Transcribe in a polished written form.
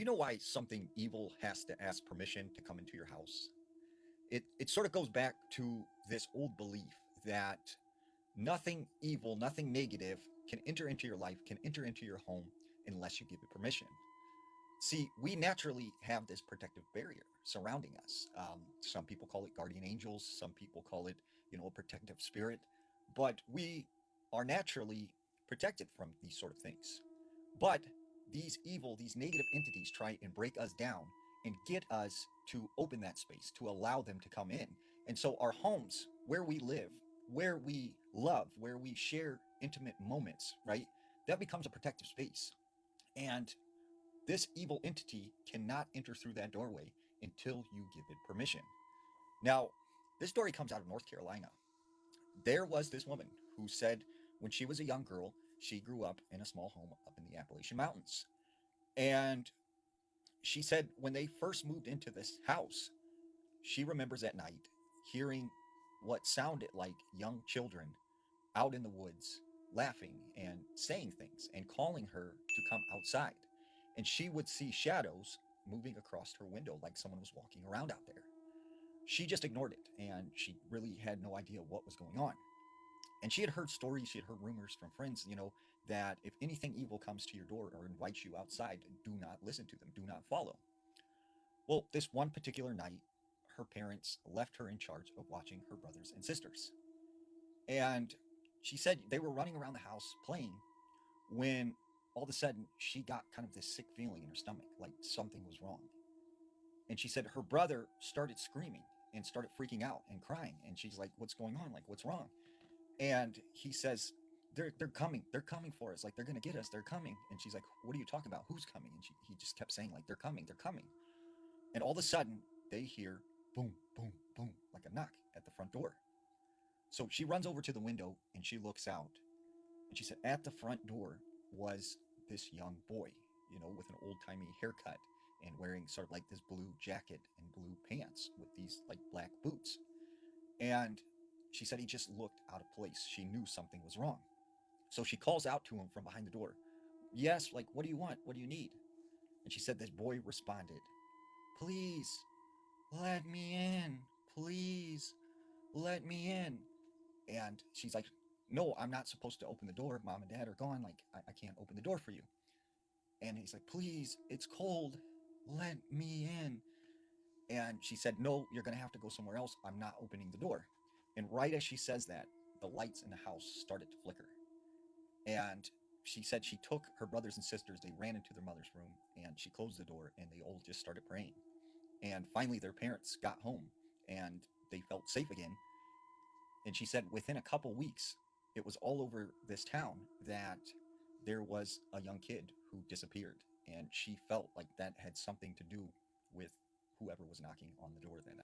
Do you know why something evil has to ask permission to come into your house? It sort of goes back to this old belief that nothing evil, nothing negative can enter into your life, can enter into your home unless you give it permission. See, we naturally have this protective barrier surrounding us. Some people call it guardian angels, some people call it, a protective spirit, but we are naturally protected from these sort of things. But these evil, these negative entities try and break us down and get us to open that space, to allow them to come in. And so our homes, where we live, where we love, where we share intimate moments, right? That becomes a protective space. And this evil entity cannot enter through that doorway until you give it permission. Now, this story comes out of North Carolina. There was this woman who said when she was a young girl, she grew up in a small home up in the Appalachian Mountains. And she said when they first moved into this house, she remembers at night hearing what sounded like young children out in the woods laughing and saying things and calling her to come outside. And she would see shadows moving across her window like someone was walking around out there. She just ignored it and she really had no idea what was going on. And she had heard stories, she had heard rumors from friends, that if anything evil comes to your door or invites you outside, do not listen to them, do not follow. Well, this one particular night, her parents left her in charge of watching her brothers and sisters. And she said they were running around the house playing when all of a sudden she got kind of this sick feeling in her stomach, like something was wrong. And she said her brother started screaming and started freaking out and crying. And she's like, "What's going on? Like, what's wrong?" And he says, they're coming. They're coming for us. Like, they're going to get us. They're coming. And she's like, "What are you talking about? Who's coming?" And he just kept saying, like, "They're coming. They're coming." And all of a sudden, they hear boom, boom, boom, like a knock at the front door. So she runs over to the window and she looks out. And she said, at the front door was this young boy, with an old timey haircut and wearing sort of like this blue jacket and blue pants with these like black boots. And she said he just looked out of place. She knew something was wrong. So she calls out to him from behind the door. "Yes, like, what do you want? What do you need?" And she said this boy responded, "Please, let me in. Please, let me in." And she's like, "No, I'm not supposed to open the door. Mom and dad are gone. Like, I can't open the door for you." And he's like, "Please, it's cold. Let me in." And she said, "No, you're going to have to go somewhere else. I'm not opening the door." And right as she says that, the lights in the house started to flicker. And she said she took her brothers and sisters, they ran into their mother's room and she closed the door and they all just started praying. And finally, their parents got home and they felt safe again. And she said within a couple weeks, it was all over this town that there was a young kid who disappeared. And she felt like that had something to do with whoever was knocking on the door then.